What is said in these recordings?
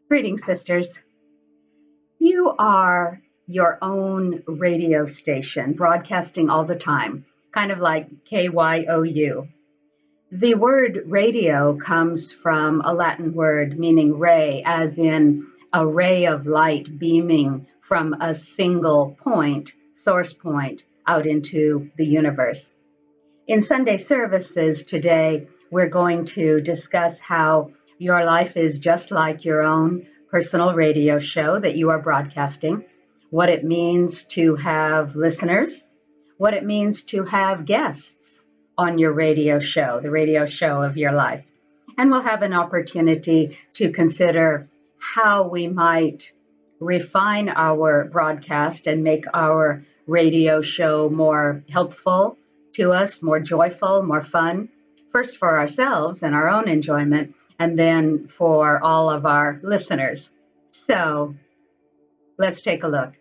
Greetings, sisters. You are your own radio station, broadcasting all the time, kind of like KYOU. The word radio comes from a Latin word meaning ray, as in a ray of light beaming from a single point, source point, out into the universe. In Sunday services today, we're going to discuss how your life is just like your own personal radio show that you are broadcasting, what it means to have listeners, what it means to have guests on your radio show, the radio show of your life. And we'll have an opportunity to consider how we might refine our broadcast and make our radio show more helpful to us, more joyful, more fun, first for ourselves and our own enjoyment, and then for all of our listeners. So let's take a look.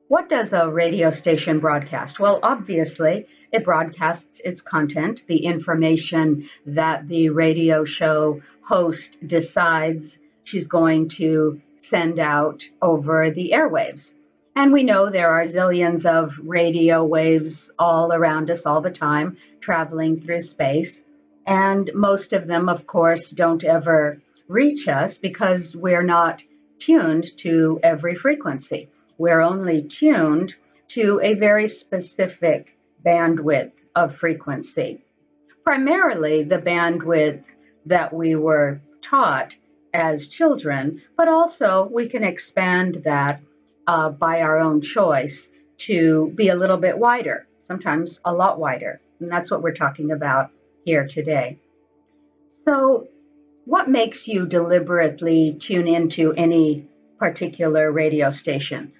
What does a radio station broadcast? Well, obviously, it broadcasts its content, the information that the radio show host decides she's going to send out over the airwaves. And we know there are zillions of radio waves all around us all the time, traveling through space. And most of them, of course, don't ever reach us because we're not tuned to every frequency. We're only tuned to a very specific bandwidth of frequency. Primarily the bandwidth that we were taught as children, but also we can expand that by our own choice to be a little bit wider, sometimes a lot wider. And that's what we're talking about here today. So what makes you deliberately tune into any particular radio station?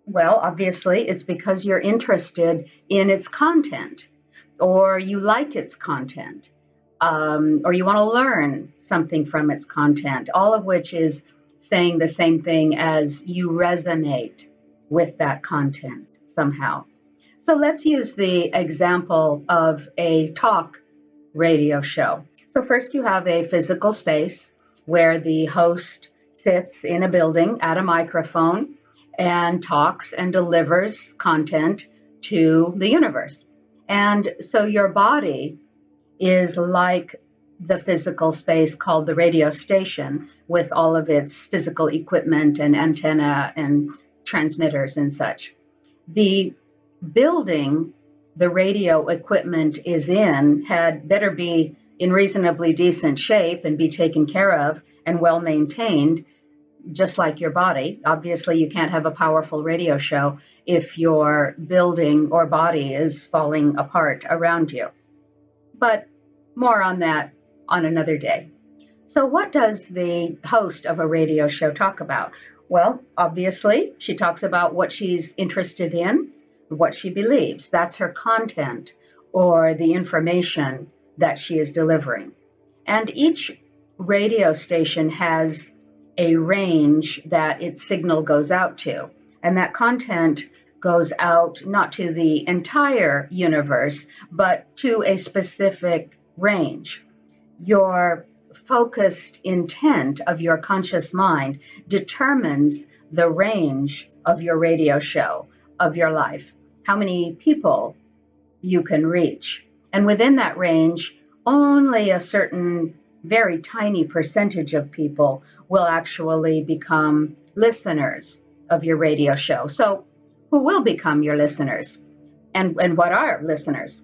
Well, obviously, it's because you're interested in its content, or you like its content, or you want to learn something from its content, all of which is saying the same thing as you resonate with that content somehow. So let's use the example of a talk radio show. So first you have a physical space where the host sits in a building at a microphone and talks and delivers content to the universe. And so your body is like the physical space called the radio station with all of its physical equipment and antenna and transmitters and such. The building the radio equipment is in had better be in reasonably decent shape and be taken care of and well maintained, just like your body. Obviously, you can't have a powerful radio show if your building or body is falling apart around you. But more on that on another day. So what does the host of a radio show talk about? Well, obviously, she talks about what she's interested in, what she believes. That's her content or the information that she is delivering. And each radio station has a range that its signal goes out to. And that content goes out not to the entire universe, but to a specific range. Your focused intent of your conscious mind determines the range of your radio show, of your life, how many people you can reach. And within that range, only a certain very tiny percentage of people will actually become listeners of your radio show. So who will become your listeners? And what are listeners?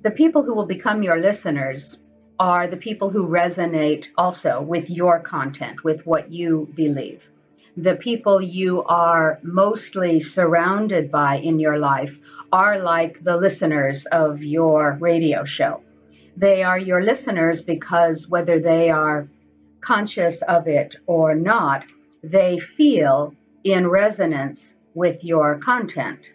The people who will become your listeners are the people who resonate also with your content, with what you believe. The people you are mostly surrounded by in your life are like the listeners of your radio show. They are your listeners because whether they are conscious of it or not, they feel in resonance with your content.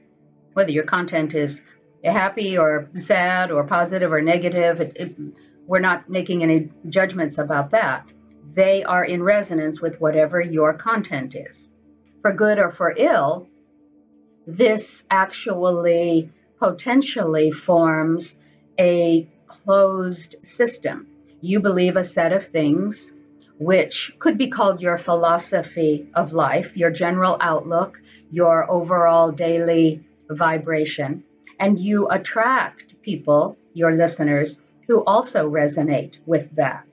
Whether your content is happy or sad or positive or negative, we're not making any judgments about that. They are in resonance with whatever your content is. For good or for ill, This actually potentially forms a closed system. You believe a set of things, which could be called your philosophy of life, your general outlook, your overall daily vibration, and you attract people, your listeners, who also resonate with that,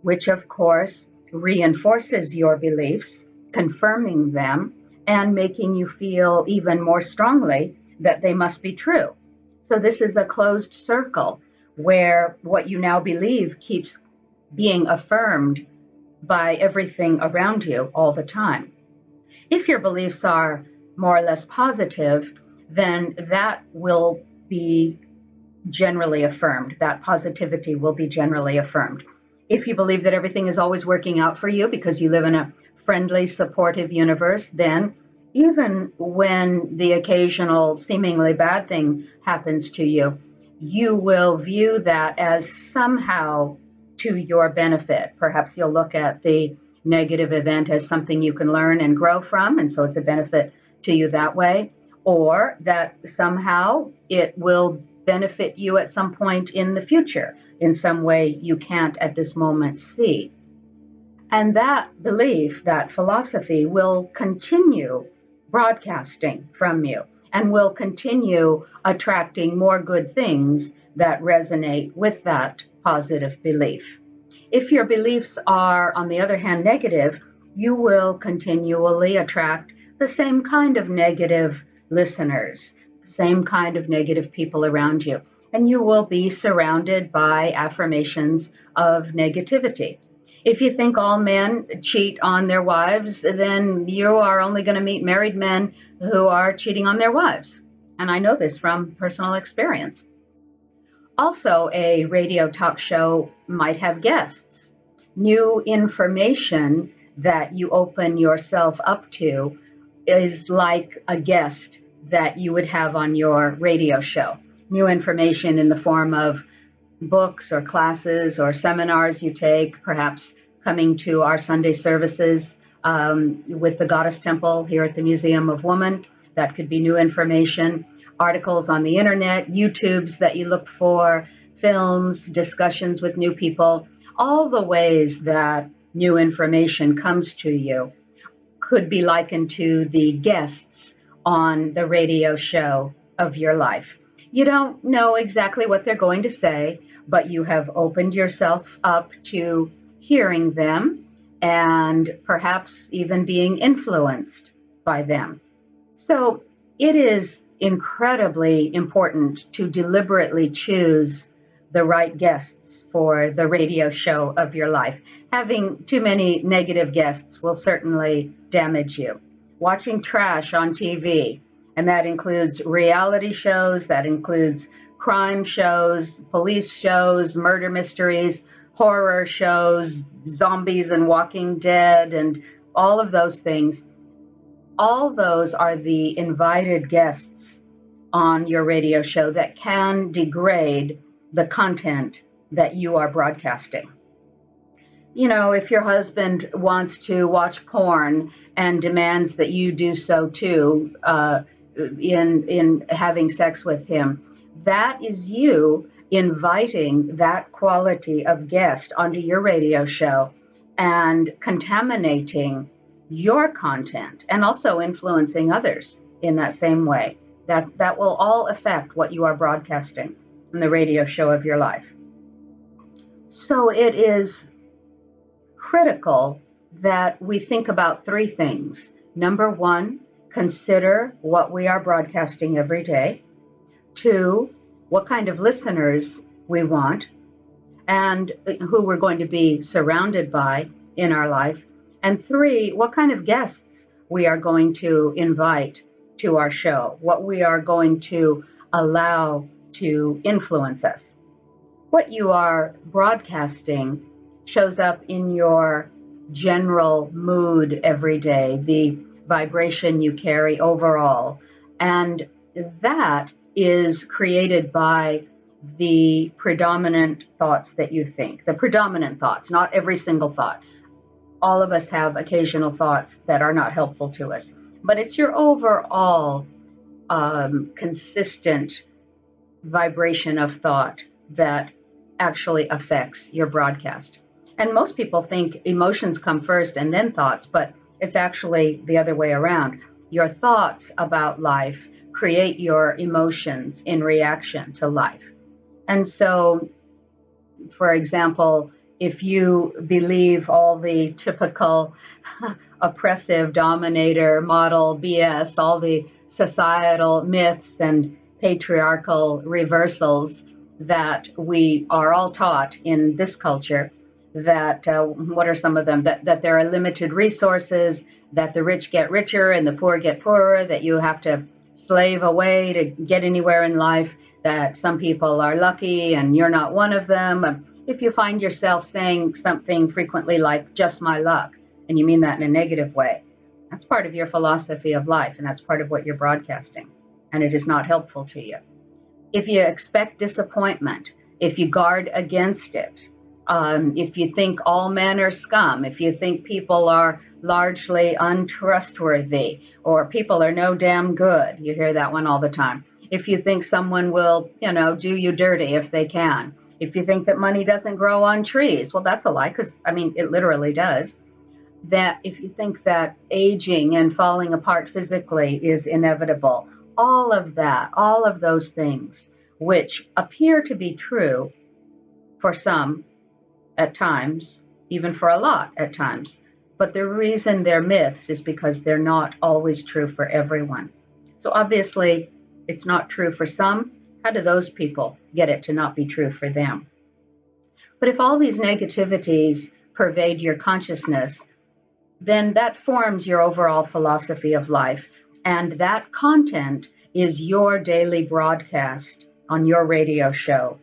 which of course reinforces your beliefs, confirming them, and making you feel even more strongly that they must be true. So, this is a closed circle where what you now believe keeps being affirmed by everything around you all the time. If your beliefs are more or less positive, then that will be generally affirmed. That positivity will be generally affirmed. If you believe that everything is always working out for you because you live in a friendly, supportive universe, then even when the occasional seemingly bad thing happens to you, you will view that as somehow to your benefit. Perhaps you'll look at the negative event as something you can learn and grow from, and so it's a benefit to you that way, or that somehow it will benefit you at some point in the future in some way you can't at this moment see. And that belief, that philosophy will continue broadcasting from you and will continue attracting more good things that resonate with that positive belief. If your beliefs are, on the other hand, negative, you will continually attract the same kind of negative listeners, the same kind of negative people around you, and you will be surrounded by affirmations of negativity. If you think all men cheat on their wives, then you are only going to meet married men who are cheating on their wives. And I know this from personal experience. Also, a radio talk show might have guests. New information that you open yourself up to is like a guest that you would have on your radio show. New information in the form of books or classes or seminars you take, perhaps coming to our Sunday services with the Goddess Temple here at the Museum of Woman. That could be new information, articles on the internet, YouTubes that you look for, films, discussions with new people. All the ways that new information comes to you could be likened to the guests on the radio show of your life. You don't know exactly what they're going to say, but you have opened yourself up to hearing them and perhaps even being influenced by them. So it is incredibly important to deliberately choose the right guests for the radio show of your life. Having too many negative guests will certainly damage you. Watching trash on TV, and that includes reality shows, that includes crime shows, police shows, murder mysteries, horror shows, zombies and Walking Dead, and all of those things. All those are the invited guests on your radio show that can degrade the content that you are broadcasting. You know, if your husband wants to watch porn and demands that you do so too, in having sex with him, that is you inviting that quality of guest onto your radio show and contaminating your content and also influencing others in that same way. That will all affect what you are broadcasting in the radio show of your life. So it is critical that we think about three things. Number one, consider what we are broadcasting every day. Two, what kind of listeners we want and who we're going to be surrounded by in our life. And three, what kind of guests we are going to invite to our show, what we are going to allow to influence us. What you are broadcasting shows up in your general mood every day, the vibration you carry overall. And that is created by the predominant thoughts that you think, the predominant thoughts, not every single thought. All of us have occasional thoughts that are not helpful to us, but it's your overall consistent vibration of thought that actually affects your broadcast. And most people think emotions come first and then thoughts, but it's actually the other way around. Your thoughts about life create your emotions in reaction to life. And so, for example, if you believe all the typical oppressive dominator model BS, all the societal myths and patriarchal reversals that we are all taught in this culture, that what are some of them? That there are limited resources, that the rich get richer and the poor get poorer, that you have to slave away to get anywhere in life, that some people are lucky and you're not one of them. If you find yourself saying something frequently like, just my luck, and you mean that in a negative way, that's part of your philosophy of life, and that's part of what you're broadcasting, and it is not helpful to you. If you expect disappointment, if you guard against it, if you think all men are scum, if you think people are largely untrustworthy, or people are no damn good, you hear that one all the time. If you think someone will, do you dirty if they can. If you think that money doesn't grow on trees, well, that's a lie, because, it literally does. That if you think that aging and falling apart physically is inevitable, all of that, all of those things, which appear to be true for some at times, even for a lot at times, but the reason they're myths is because they're not always true for everyone. So obviously, it's not true for some. How do those people get it to not be true for them? But if all these negativities pervade your consciousness, then that forms your overall philosophy of life. And that content is your daily broadcast on your radio show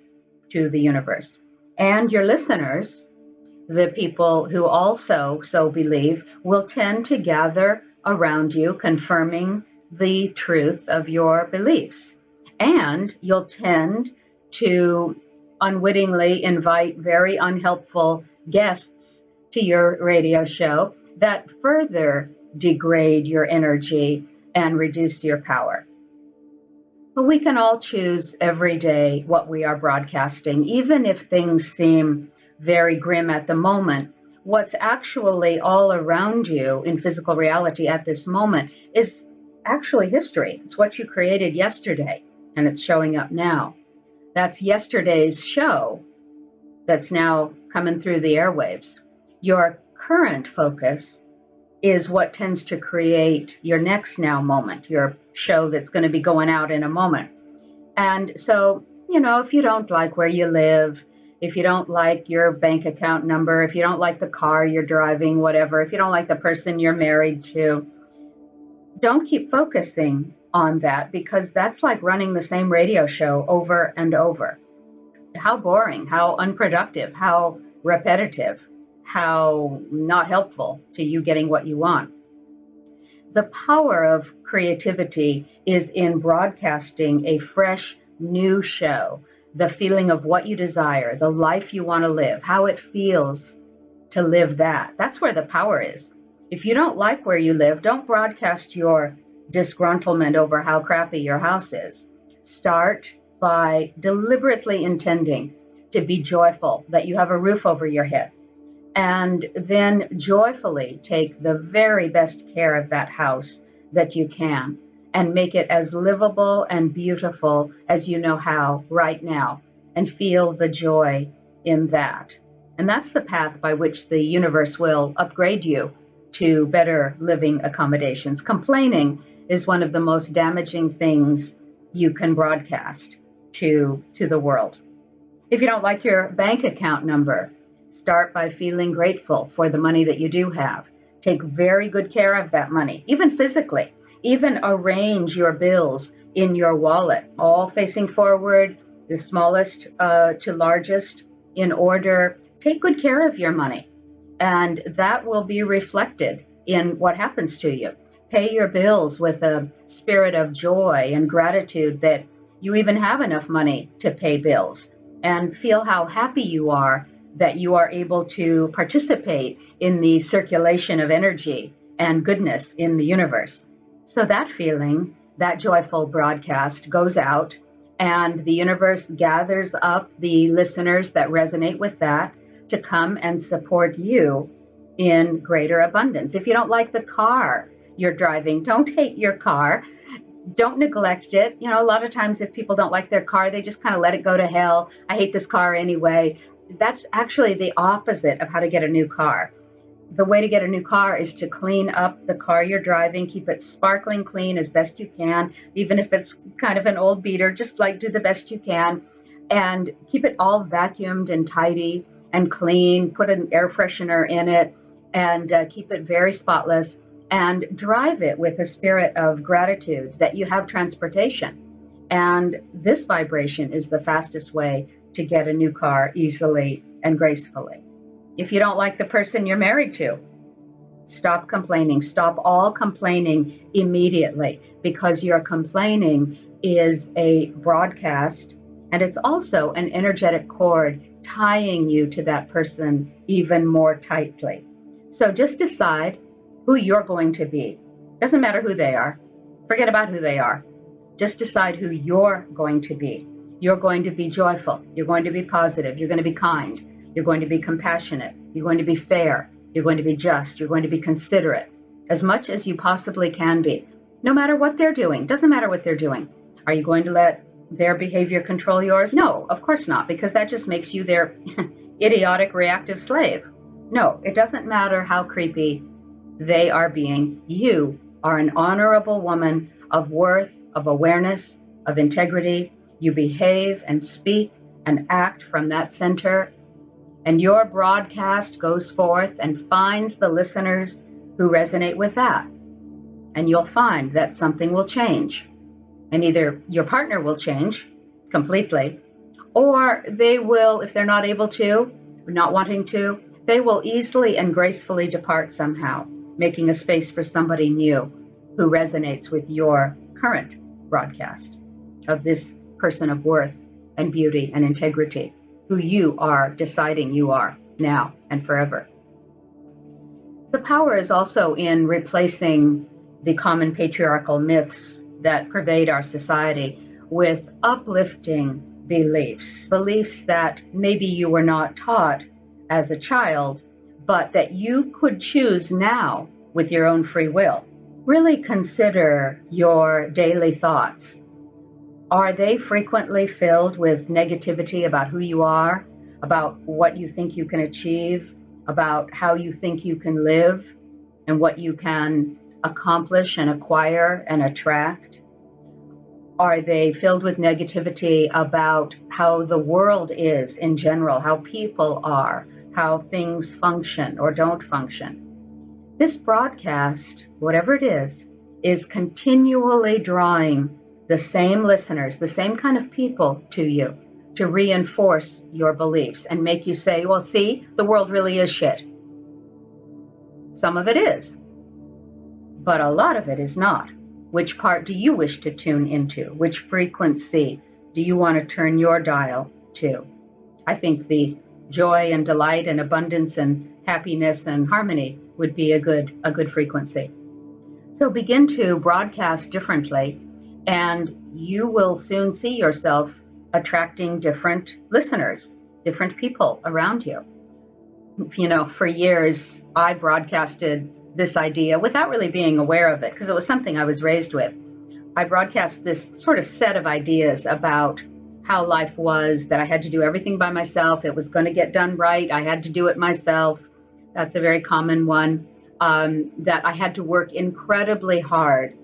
to the universe. And your listeners, the people who also so believe, will tend to gather around you, confirming the truth of your beliefs. And you'll tend to unwittingly invite very unhelpful guests to your radio show that further degrade your energy and reduce your power. But we can all choose every day what we are broadcasting, even if things seem very grim at the moment. What's actually all around you in physical reality at this moment is actually history. It's what you created yesterday, and it's showing up now. That's yesterday's show that's now coming through the airwaves. Your current focus is what tends to create your next now moment, your show that's going to be going out in a moment. And so, if you don't like where you live, if you don't like your bank account number, if you don't like the car you're driving, whatever, if you don't like the person you're married to, don't keep focusing on that, because that's like running the same radio show over and over. How boring, how unproductive, how repetitive, how not helpful to you getting what you want. The power of creativity is in broadcasting a fresh, new show, the feeling of what you desire, the life you want to live, how it feels to live that. That's where the power is. If you don't like where you live, don't broadcast your disgruntlement over how crappy your house is. Start by deliberately intending to be joyful that you have a roof over your head, and then joyfully take the very best care of that house that you can, and make it as livable and beautiful as you know how right now, and feel the joy in that. And that's the path by which the universe will upgrade you to better living accommodations. Complaining is one of the most damaging things you can broadcast to the world. If you don't like your bank account number, start by feeling grateful for the money that you do have. Take very good care of that money, even physically. Even arrange your bills in your wallet, all facing forward, the smallest to largest, in order. Take good care of your money, and that will be reflected in what happens to you. Pay your bills with a spirit of joy and gratitude that you even have enough money to pay bills, and feel how happy you are that you are able to participate in the circulation of energy and goodness in the universe. So that feeling that joyful broadcast goes out, and the universe gathers up the listeners that resonate with that to come and support you in greater abundance. If you don't like the car you're driving, don't hate your car. Don't neglect it. You know, a lot of times if people don't like their car, they just kind of let it go to hell. I hate this car anyway. That's actually the opposite of how to get a new car. The way to get a new car is to clean up the car you're driving, keep it sparkling clean as best you can, even if it's kind of an old beater, just like do the best you can, and keep it all vacuumed and tidy and clean, put an air freshener in it, and keep it very spotless, and drive it with a spirit of gratitude that you have transportation. And this vibration is the fastest way to get a new car easily and gracefully. If you don't like the person you're married to, stop complaining. Stop all complaining immediately, because your complaining is a broadcast, and it's also an energetic cord tying you to that person even more tightly. So just decide who you're going to be. Doesn't matter who they are. Forget about who they are. Just decide who you're going to be. You're going to be joyful. You're going to be positive. You're going to be kind. You're going to be compassionate. You're going to be fair. You're going to be just. You're going to be considerate, as much as you possibly can be, no matter what they're doing. Doesn't matter what they're doing. Are you going to let their behavior control yours? No, of course not, because that just makes you their idiotic reactive slave. No, it doesn't matter how creepy they are being. You are an honorable woman of worth, of awareness, of integrity. You behave and speak and act from that center, and your broadcast goes forth and finds the listeners who resonate with that. And you'll find that something will change. And either your partner will change completely, or they will, if they're not able to, or not wanting to, they will easily and gracefully depart somehow, making a space for somebody new who resonates with your current broadcast of this person of worth and beauty and integrity, who you are deciding you are now and forever. The power is also in replacing the common patriarchal myths that pervade our society with uplifting beliefs that maybe you were not taught as a child, but that you could choose now with your own free will. Really consider your daily thoughts. Are they frequently filled with negativity about who you are, about what you think you can achieve, about how you think you can live, and what you can accomplish and acquire and attract? Are they filled with negativity about how the world is in general, how people are, how things function or don't function? This broadcast, whatever it is continually drawing the same listeners, the same kind of people to you, to reinforce your beliefs and make you say, well, see, the world really is shit. Some of it is, but a lot of it is not. Which part do you wish to tune into? Which frequency do you want to turn your dial to? I think the joy and delight and abundance and happiness and harmony would be a good frequency. So begin to broadcast differently, and you will soon see yourself attracting different listeners, different people around you. You know, for years, I broadcasted this idea without really being aware of it, because it was something I was raised with. I broadcast this sort of set of ideas about how life was, that I had to do everything by myself. It was going to get done right. I had to do it myself. That's a very common one. That I had to work incredibly hard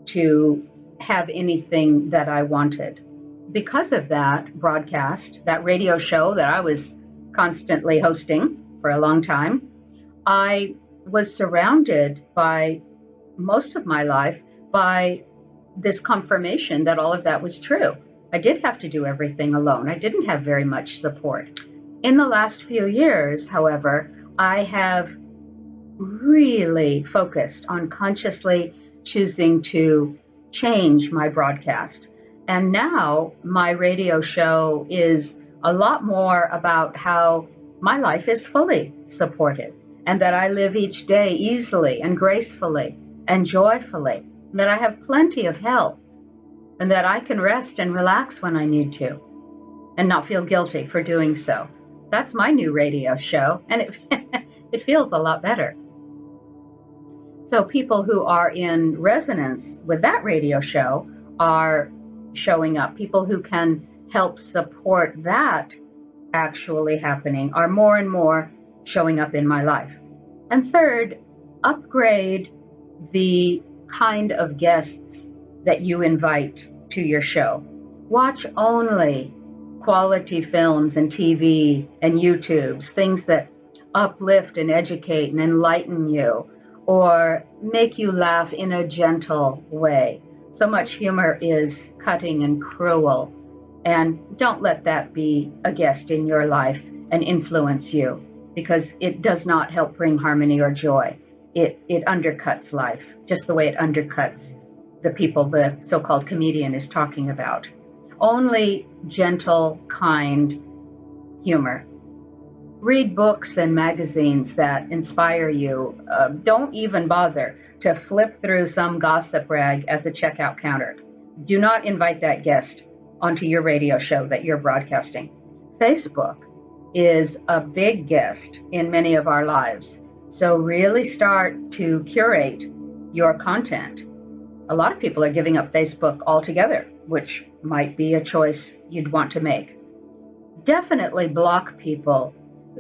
to have anything that I wanted. Because of that broadcast, that radio show that I was constantly hosting for a long time, I was surrounded by most of my life by this confirmation that all of that was true. I did have to do everything alone. I didn't have very much support. In the last few years, however, I have really focused on consciously choosing to change my broadcast. And now my radio show is a lot more about how my life is fully supported, and that I live each day easily and gracefully and joyfully, that I have plenty of help, and that I can rest and relax when I need to and not feel guilty for doing so. That's my new radio show, and it feels a lot better. So people who are in resonance with that radio show are showing up. People who can help support that actually happening are more and more showing up in my life. And third, upgrade the kind of guests that you invite to your show. Watch only quality films and TV and YouTubes, things that uplift and educate and enlighten you, or make you laugh in a gentle way. So much humor is cutting and cruel, and don't let that be a guest in your life and influence you, because it does not help bring harmony or joy. It undercuts life, just the way it undercuts the people the so-called comedian is talking about. Only gentle, kind humor. Read books and magazines that inspire you. Don't even bother to flip through some gossip rag at the checkout counter. Do not invite that guest onto your radio show that you're broadcasting. Facebook is a big guest in many of our lives. So really start to curate your content. A lot of people are giving up Facebook altogether, which might be a choice you'd want to make. Definitely block people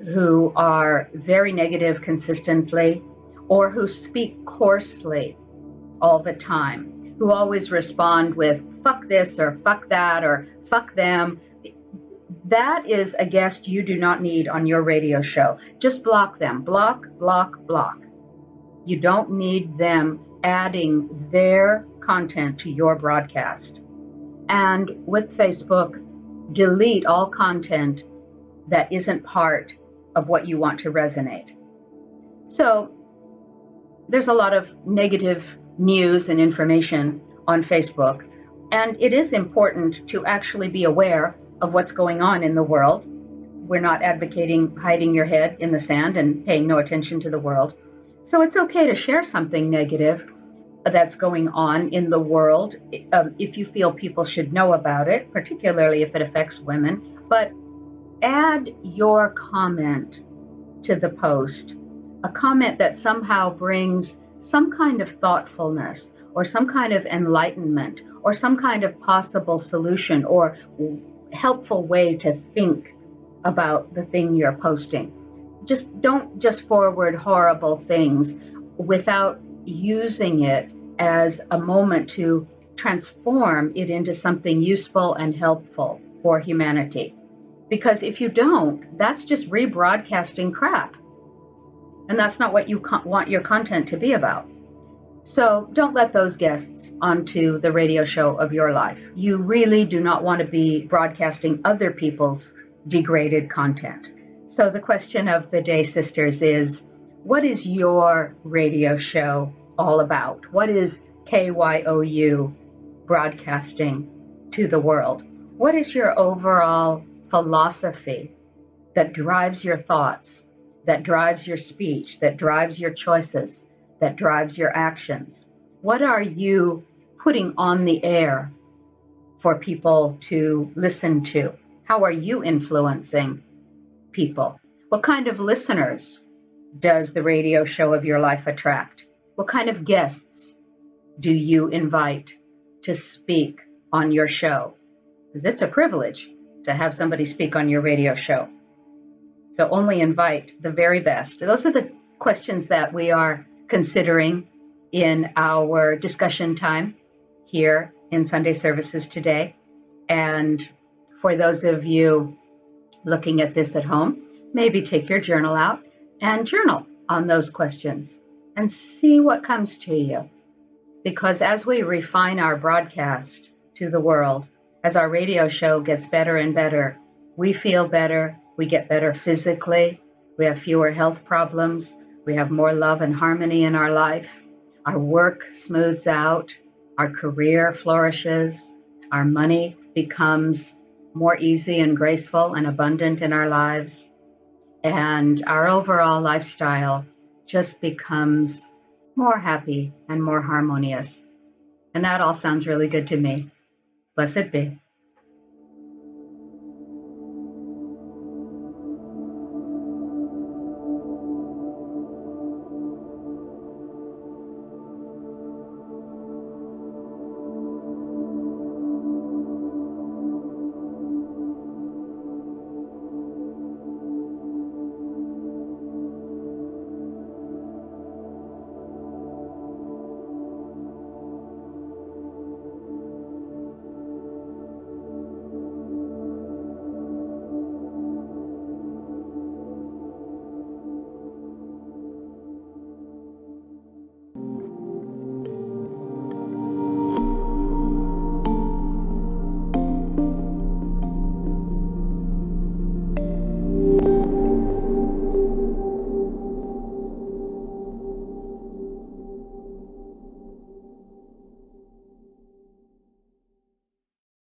who are very negative consistently, or who speak coarsely all the time, who always respond with fuck this or fuck that or fuck them. That is a guest you do not need on your radio show. Just block them. Block, block, block. You don't need them adding their content to your broadcast. And with Facebook, delete all content that isn't part of what you want to resonate. So there's a lot of negative news and information on Facebook, and it is important to actually be aware of what's going on in the world. We're not advocating hiding your head in the sand and paying no attention to the world. So it's okay to share something negative that's going on in the world if you feel people should know about it, particularly if it affects women. But add your comment to the post, a comment that somehow brings some kind of thoughtfulness or some kind of enlightenment or some kind of possible solution or helpful way to think about the thing you're posting. Don't just forward horrible things without using it as a moment to transform it into something useful and helpful for humanity. Because if you don't, that's just rebroadcasting crap. And that's not what you want your content to be about. So don't let those guests onto the radio show of your life. You really do not want to be broadcasting other people's degraded content. So the question of the day, sisters, is what is your radio show all about? What is KYOU broadcasting to the world? What is your overall philosophy that drives your thoughts, that drives your speech, that drives your choices, that drives your actions? What are you putting on the air for people to listen to? How are you influencing people? What kind of listeners does the radio show of your life attract? What kind of guests do you invite to speak on your show? Because it's a privilege to have somebody speak on your radio show. So only invite the very best. Those are the questions that we are considering in our discussion time here in Sunday services today. And for those of you looking at this at home, maybe take your journal out and journal on those questions and see what comes to you. Because as we refine our broadcast to the world, as our radio show gets better and better, we feel better, we get better physically, we have fewer health problems, we have more love and harmony in our life, our work smooths out, our career flourishes, our money becomes more easy and graceful and abundant in our lives, and our overall lifestyle just becomes more happy and more harmonious. And that all sounds really good to me. Blessed be.